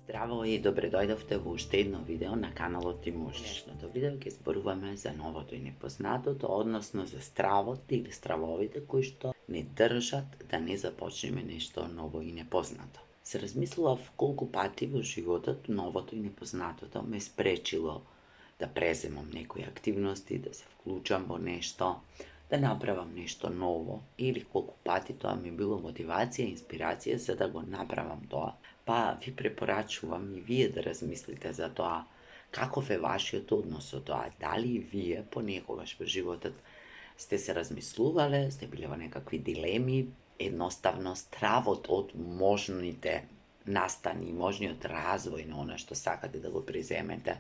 Здраво и добре дојдовте во уште едно видео на каналот Ти можеш. Денешното видео ќе зборуваме за новото и непознатото, односно за стравот или стравовите кои што не држат да не започнеме нешто ново и непознато. Се размислував колку пати во животот новото и непознатото ме спречило да преземам некои активности, да се вклучам во нешто, да направам нешто ново или колку пати тоа ми било мотивација и инспирација за да го направам тоа. Па ви препорачувам и вие да размислите за тоа каков е вашиот однос со тоа, дали и вие понекогаш во животот сте се размислувале, сте биле во некакви дилеми, едноставно стравот од можните настани, можниот развој на она што сакате да го преземете,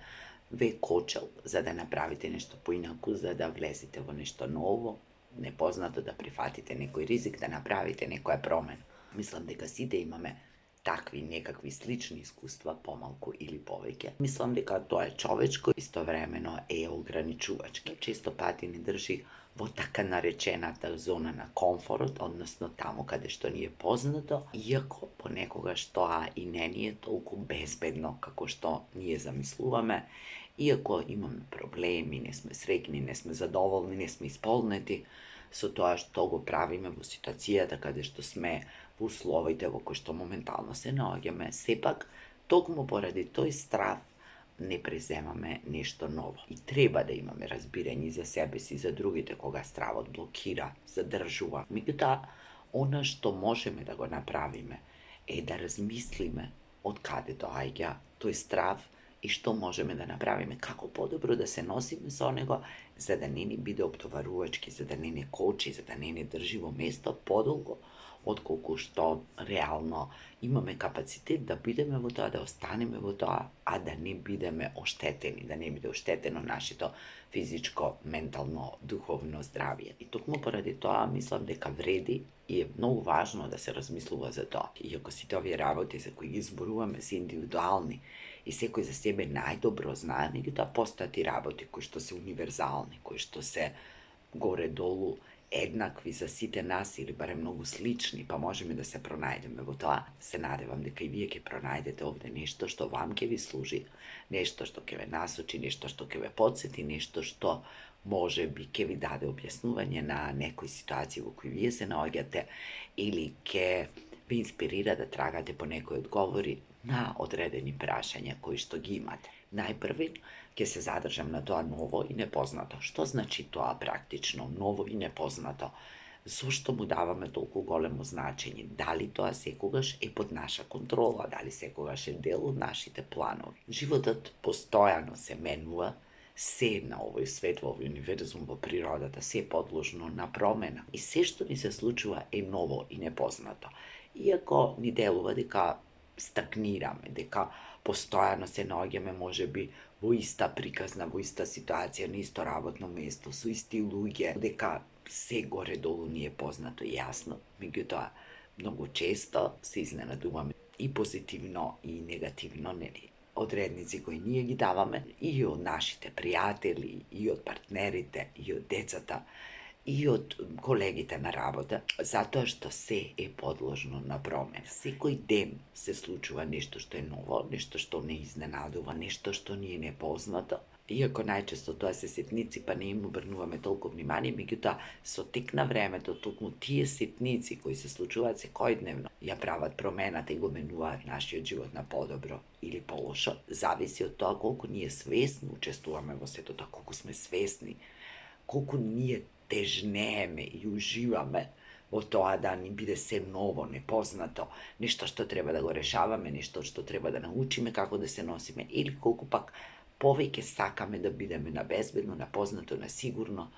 ве кочел за да направите нешто поинаку, за да влезете во нешто ново, непознато, да прифатите некој ризик, да направите некоја промена. Мислам дека сите имаме такви некакви слични искуства, помалку или повеќе. Мислам дека тоа е човечко, истовремено е ограничувачки. Често пати не држи во така наречената зона на комфорт, односно таму каде што ни е познато, иако понекогаш тоа и не ни е толку безбедно како што ние замислуваме, иако имаме проблеми, не сме среќни, не сме задоволни, не сме исполнети со тоа што го правиме во ситуацијата каде што сме, во условите во кои што моментално се наоѓаме, сепак, токму поради тој страв, не преземаме нешто ново. И треба да имаме разбирање за себе си и за другите кога стравот блокира, задржува. Меѓутоа, она што можеме да го направиме е да размислиме од каде доаѓа тој страв и што можеме да направиме, како подобро да се носиме со него, за да не ни биде оптоварувачки, за да не ни кочи, за да не ни држи во место подолго, отколку што реално имаме капацитет да бидеме во тоа, да останеме во тоа, а да не бидеме оштетени, да не биде оштетено нашето физичко, ментално, духовно здравје. И токму поради тоа мислам дека вреди и е многу важно да се размислува за тоа. Иако сите овие работи за кои ги зборуваме се индивидуални и секој за себе најдобро знае, меѓутоа постојат и работи кои што се универзални, кои што се горе-долу еднакви за сите нас или барем многу слични, па можеме да се пронајдеме во тоа. Се надевам дека и вие ќе пронајдете овде нешто што вам ќе ви служи, нешто што ќе ве насочи, нешто што ќе ве потсети, нешто што може би ќе ви даде објаснување на некои ситуации во кои вие се наоѓате или ќе ве инспирира да трагате по некои одговори на одредени прашања кои што ги имате. Најпрви ќе се задржам на тоа ново и непознато. Што значи тоа практично, ново и непознато? Зошто му даваме толку големо значење? Дали тоа секогаш е под наша контрола? Дали секогаш е дел од нашите планови? Животот постојано се менува, се на овој свет, во овој универзум, во природата, се е подложно на промена. И се што ни се случува е ново и непознато. Иако ни делува дека стагнираме, дека постојано се наоѓаме можеби во иста приказна, во иста ситуација, на исто работно место, со исти луѓе, дека се горе-долу ни е познато и јасно, меѓутоа многу често се изненадуваме и позитивно и негативно, нели? Одредници кои ние ги даваме и од нашите пријатели, и од партнерите, и од децата, и од колегите на работа, затоа што се е подложно на промена. Секој ден се случува нешто што е ново, нешто што не изненадува, нешто што ни е непознато. Иако најчесто тоа се ситници, па не им обрнуваме толку внимание, меѓутоа со тек на времето, токму тие ситници кои се случуваат секојдневно, ја прават промената и го менуваат нашиот живот на подобро или полошо. Зависи од тоа колку ние свесно учествуваме во сето тоа, колку сме свесни, колку ние тежнееме и уживаме во тоа да ни биде се ново, непознато, нешто што треба да го решаваме, нешто што треба да научиме како да се носиме, или колку пак повеќе сакаме да бидеме на безбедно, на познато, на сигурно,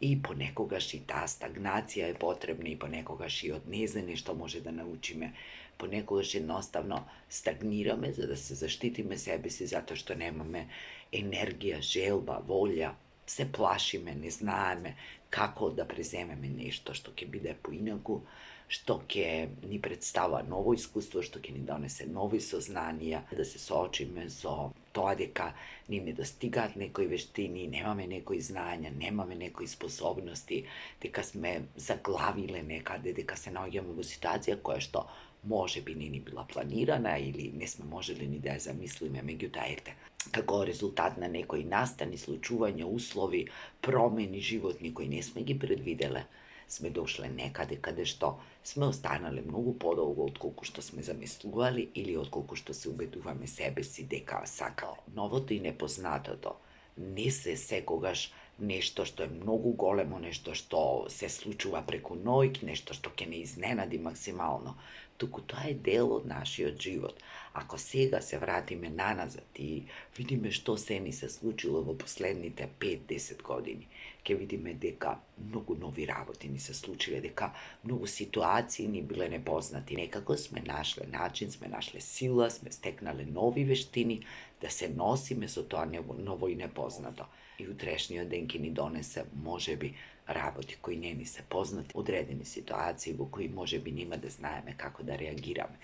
и понекогаш и таа стагнација е потребна, и понекогаш и од незнање што може да научиме. Понекогаш едноставно стагнираме за да се заштитиме себе си, затоа што немаме енергија, желба, волја, се плашиме, не знаеме како да преземеме нешто што ќе биде поинаку, што ќе ни представува ново искуство, што ќе ни донесе нови сознанија, да се соочиме со тоа дека ни недостигаат некои вештини, немаме некои знања, немаме некои способности, дека сме заглавиле некаде, дека се наоѓаме во ситуација која што може би не ни била планирана или не сме можели ни да ја замислиме, меѓутоа ете, како резултат на некои настани, случувања, услови, промени животни кои не сме ги предвиделе, сме дошле некаде каде што сме останале многу подолго отколку што сме замислували или отколку што се убедуваме себе си дека сакао. Новото и непознатото не се секогаш нешто што е многу големо, нешто што се случува преку ноќ, нешто што ќе не изненади максимално, туку тоа е дел од нашиот живот. Ако сега се вратиме наназад и видиме што се ни се случило во последните 5-10 години, ќе видиме дека многу нови работи ни се случиле, дека многу ситуации ни биле непознати. Некако сме нашле начин, сме нашле сила, сме стекнале нови вештини да се носиме со тоа ново и непознато. И утрешниот ден ќе ни донесе, можеби, работи кои не ни се познати, одредени ситуации во кои можеби нема да знаеме како да реагираме.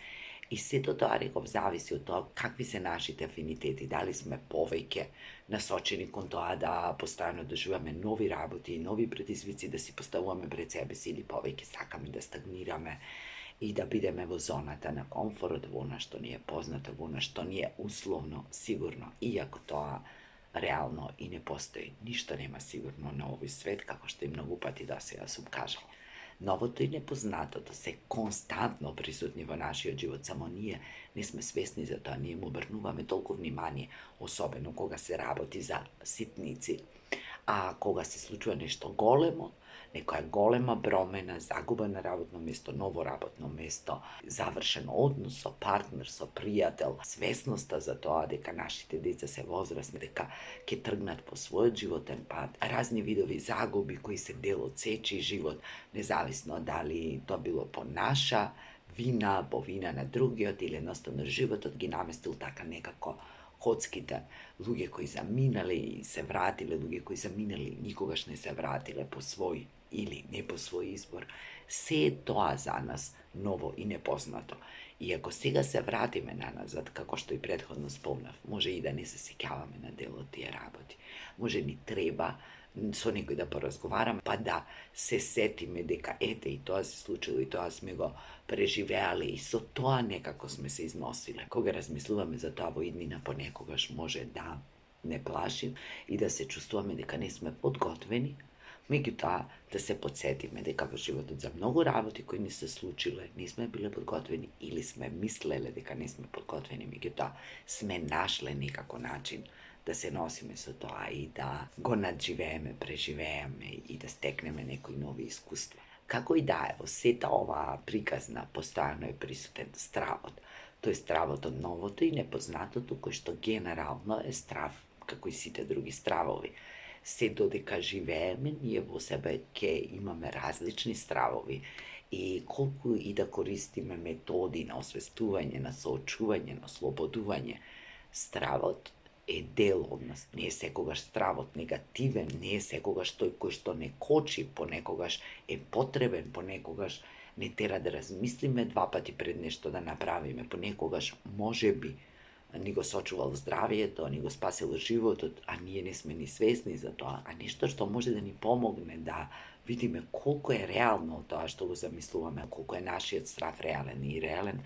И сето тоа, реков, зависи од тоа какви се нашите афинитети, дали сме повеќе насочени кон тоа да постојано доживаме нови работи и нови предизвици да си поставуваме пред себе си, или повеќе сакаме да стагнираме и да бидеме во зоната на комфорт, во она што ни е познато, во она што ни е условно сигурно, иако тоа реално и не постои. Ништо нема сигурно на овој свет, како што и многу пати досега сум кажала. Новото и непознатото се константно присутни во нашиот живот, само ние не сме свесни за тоа, ние му обрнуваме толку внимание, особено кога се работи за ситници. А кога се случува нешто големо, некоја голема промена, загуба на работно место, ново работно место, завршен однос со партнер, со пријател, свесноста за тоа дека нашите деца се возрасни, дека ќе тргнат по својот животен пат, разни видови загуби кои се дел од сечи живот, независно дали тоа било по наша вина, по вина на другиот или едноставно животот ги наместил така некако ходските, луѓе кои заминале и се вратиле, луѓе кои заминале и никогаш не се вратиле по свој или не по свој избор, се е тоа за нас ново и непознато. И ако сега се вратиме наназад, како што и претходно спомнав, може и да не се сеќаваме на дел од тие работи. Може ни треба со некој да поразговарам, па да се сетиме дека ете и тоа се случило и тоа сме го преживеале и со тоа некако сме се износиле. Кога размислуваме за тоа во иднина, понекогаш може да не плашим и да се чувствуваме дека не сме подготвени, меѓутоа да се подсетиме дека во животот за многу работи кои ни се случиле не сме биле подготвени или сме мислеле дека не сме подготвени, меѓутоа сме нашле некако начин да се носиме со тоа и да го надживееме, преживееме и да стекнеме некои нови искуства. Како и да е, во сета оваа приказна постојано е присутен стравот. Тој стравот од новото и непознатото, кој што генерално е страв, како и сите други стравови. Се додека живееме, ние во себе ќе имаме различни стравови и колку и да користиме методи на освестување, на соочување, на слободување, стравот е дел од нас. Не е секогаш стравот негативен, не е секогаш тој кој што не кочи, понекогаш е потребен, понекогаш не тера да размислиме два пати пред нешто да направиме, понекогаш можеби ни го сочувал здравието, ни го спасил животот, а ние не сме ни свесни за тоа, а нешто што може да ни помогне да видиме колку е реално тоа што го замислуваме, колку е нашиот страв реален и реален,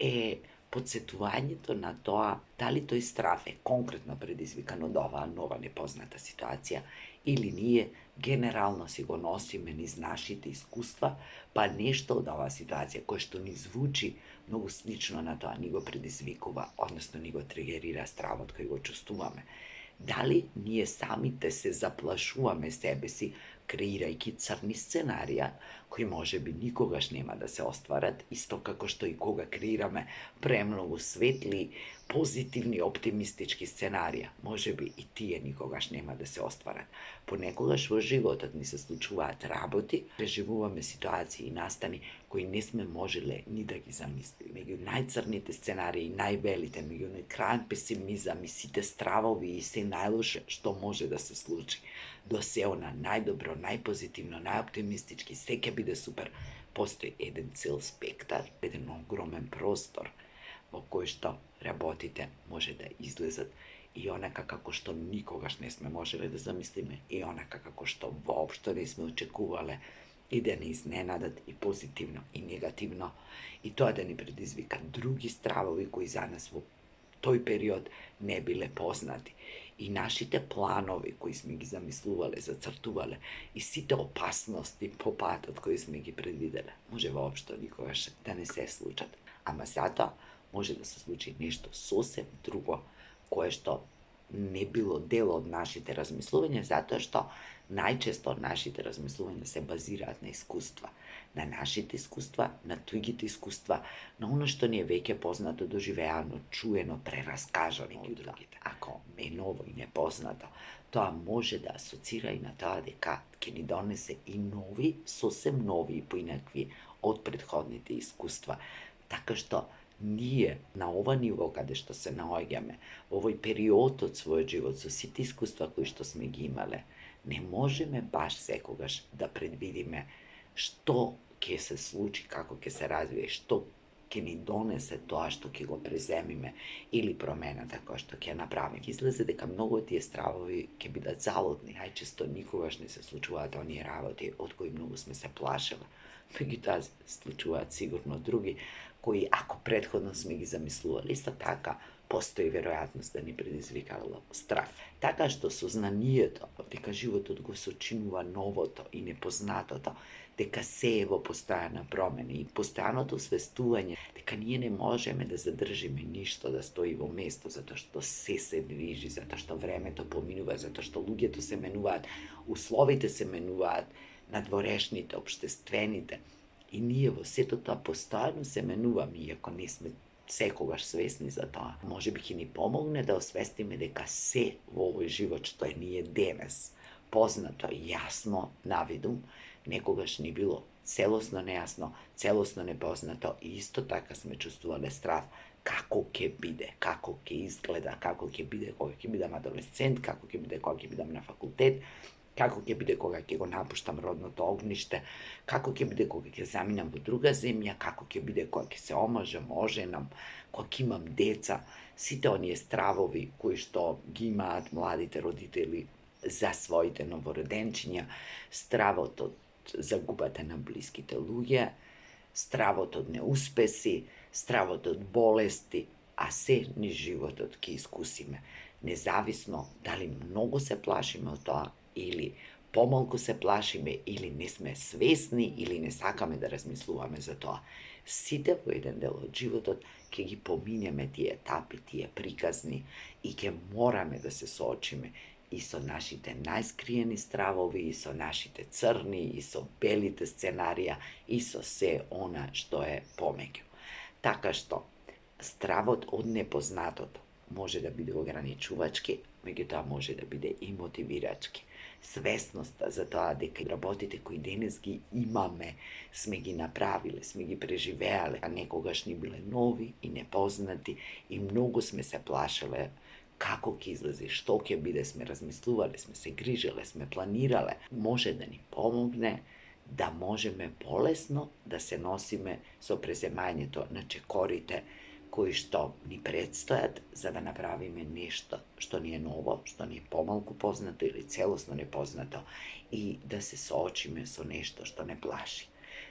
е подсетувањето на тоа дали тој страв е конкретно предизвикан од оваа нова непозната ситуација или ние генерално си го носиме низ нашите искуства, па нешто од оваа ситуација кој што ни звучи многу слично на тоа ни го предизвикува, односно ни го тригерира стравот кој го чувствуваме. Дали ние самите се заплашуваме себе си, креирајќи црни сценарија, кои можеби никогаш нема да се остварат, исто како што и кога креираме премногу светли, позитивни, оптимистички сценарија, можеби и тие никогаш нема да се остварат. Понекогаш во животот ни се случуваат работи, преживуваме ситуации и настани кои не сме можеле ни да ги замислиме. Меѓу најцрните сценарии, најбелите, меѓу најкрајен песимизам и сите стравови и се најлоше што може да се случи, до се она најдобро, најпозитивно, најоптимистички, се ќе биде супер. Постои еден цел спектар, еден огромен простор во кој што работите може да излезат и онака како што никогаш не сме можеле да замислиме, и онака како што воопшто не сме очекувале, i da ne iznenadat i pozitivno i negativno i to da ni predizvika drugi stravovi koji za nas u toj period ne bile poznati. I našite planovi koji smo gi zamisluvale, zacrtuvale i site opasnosti popatat koji smo gi predvidele, može uopšte nikoga da ne se slučat. Ama zato može da se sluči nešto sasvim drugo koje što ne bilo delo od našite razmisluvanja, zato što najčesto našite razmisluvanja se baziraат na iskustva. Na našite iskustva, na tuđite iskustva, na ono što nije veke poznato, doživejano, čujeno, preraskažano od drugite. Ako me je novo i nepoznato, to može da asocira i na to da ke ni donese i novi, sasvim novi i poinakvi od prethodnite iskustva. Tako što nije na ova nivo kada što se naogjame, ovoj period od svoj život, su svi ti iskustva koji što sme gi imale, ne možeme baš sekogaš da predvidime što ke se sluči, kako ke se razvije, što ke ni donese to, a što ke go prezemime ili promena tako što ke napravim. Izlaze deka mnogo tije stravovi ke bidat zaludni, najčesto nikogaš ne se slučuva da oni ravoti od koji mnogo sme se plašila. Mnogi ta slučuvat sigurno drugi, koji ako prethodno sme gi zamisluvali, isto taka postoji verojatnost da ni predizvikalo strah. Така што сознанието дека животот го сочинува новото и непознатото, дека се е во постојана промена и постојаното свестување дека ние не можеме да задржиме ништо да стои во место, затоа што се движи, затоа што времето поминува, затоа што луѓето се менуваат, условите се менуваат, надворешните, обштествените. И ние во сето тоа постојано се менуваме, иако не сме секогаш свесни за тоа. Може би ќе ни помогне да освестиме дека се во овој живот што е ние денес познато и јасно на виду, некогаш ни било целосно нејасно, целосно непознато и исто така сме чувствувале страв како ќе биде, како ќе изгледа, како ќе биде кога ќе бидам адолесцент, како ќе биде кога ќе бидам на факултет, како ќе биде кога ќе го напуштам родното огниште, како ќе биде кога ќе заминам во друга земја, како ќе биде кога ќе се омажам, оженам, кога ќе имам деца, сите оние стравови кои што ги имаат младите родители за своите новороденчиња, стравот од загубата на блиските луѓе, стравот од неуспеси, стравот од болести, а се низ животот ќе искусиме. Независно дали многу се плашиме од тоа, или помалку се плашиме, или не сме свесни, или не сакаме да размислуваме за тоа. Сите во еден дел од животот ќе ги поминеме тие етапи, тие приказни и ќе мораме да се соочиме и со нашите најскриени стравови, и со нашите црни, и со белите сценарија, и со се она што е помеѓу. Така што, стравот од непознатото може да биде ограничувачки, меѓутоа може да биде и мотивирачки. Свесноста за тоа дека работите кои денес ги имаме, сме ги направиле, сме ги преживеале, а некогаш ни биле нови и непознати и многу сме се плашеле како ќе излезе, што ќе биде, сме размислувале, сме се грижеле, сме планирале, може да ни помогне да можеме полесно да се носиме со преземањето на чекорите кои што ни предстојат за да направиме нешто што ни е ново, што ни е помалку познато или целосно непознато и да се соочиме со нешто што не плаши.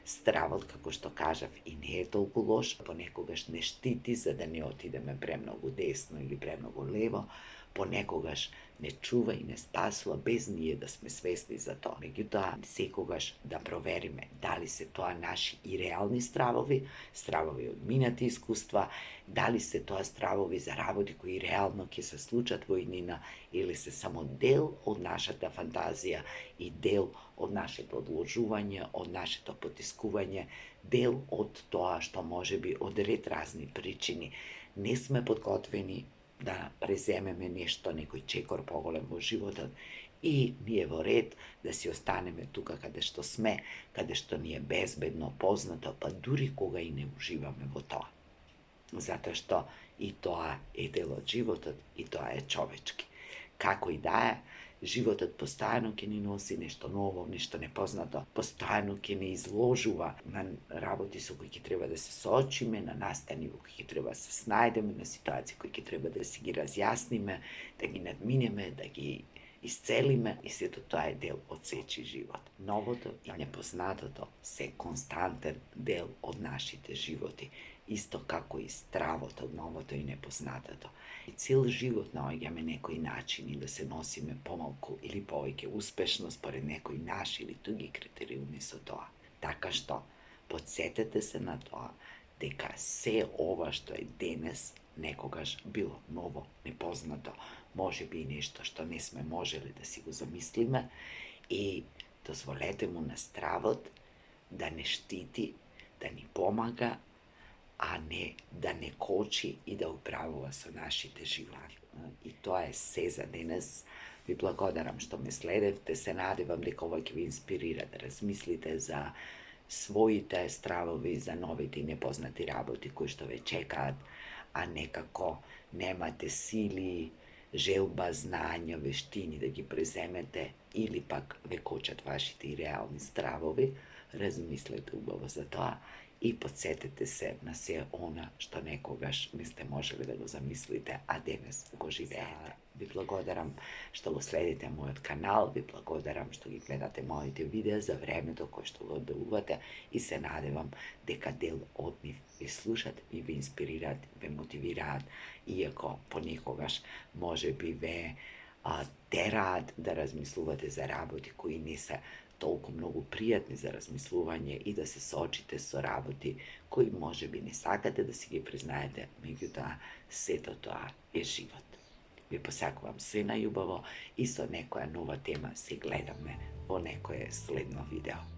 Стравот, како што кажав, и не е толку лош, понекогаш не штити за да не отидеме премногу десно или премногу лево, понекогаш не чува и не спасува без ние да сме свесни за тоа. Меѓутоа, секогаш да провериме дали се тоа наши и реални стравови, стравови од минати искуства, дали се тоа стравови за работи кои реално ќе се случат во иднина или се само дел од нашата фантазија и дел од нашето одложување, од нашето потискување, дел од тоа што можеби од ред разни причини не сме подготвени да преземеме нешто, некој чекор поголем во животот и ние во ред да си останеме тука каде што сме, каде што ни е безбедно, познато, па дури кога и не уживаме во тоа. Затоа што и тоа е дел од животот и тоа е човечки. Како и да е, животот постојано ќе ни носи нешто ново, нешто непознато, постојано ќе ни изложува на работи со кои ќе треба да се соочиме, на настани во кои ќе треба да се снајдеме, на ситуации кои ќе треба да си ги разјасниме, да ги надминеме, да ги Isceli me и сето тоа е дел од сечи живот. Новото и непознатото се константен дел од нашите животи, исто како и стравото од новото и непознатото. И цел живот наоѓаме некои начини да се носиме помалку или повеќе успешно според некои наши или туги критериуми со тоа. Така што, подсетете се на тоа дека се ова што е денес некогаш било ново, непознато, може би и нешто што не сме можеле да си го замислиме, и дозволете му на стравот да не штити, да ни помага, а не да не кочи и да управува со нашите животи. И тоа е се за денес. Ви благодарам што ме следевте, се надевам дека ова ќе ви инспирира да размислите за своите стравови, за новите и непознати работи кои што ве чекаат, а некако немате сили, желба, знања, вештини да ги преземете, или пак ве кочат вашите и реални стравови. Размислете убаво за тоа и подсетете се на се она што некогаш не сте можеле да го замислите, а денес го живеете. Ви благодарам што го следите мојот канал, ви благодарам што ги гледате моите видеа за времето кое што го одделувате, и се надевам дека дел од нив ви слушат и ви инспирираат, ве мотивираат, иако понекогаш може би ве тераат да размислувате за работи кои не се толку многу пријатни за размислување и да се соочите со работи кои може би не сакате да си ги признаете, меѓутоа сето тоа е живот. Ви посакувам се најубаво и со некоја нова тема се гледаме во некое следно видео.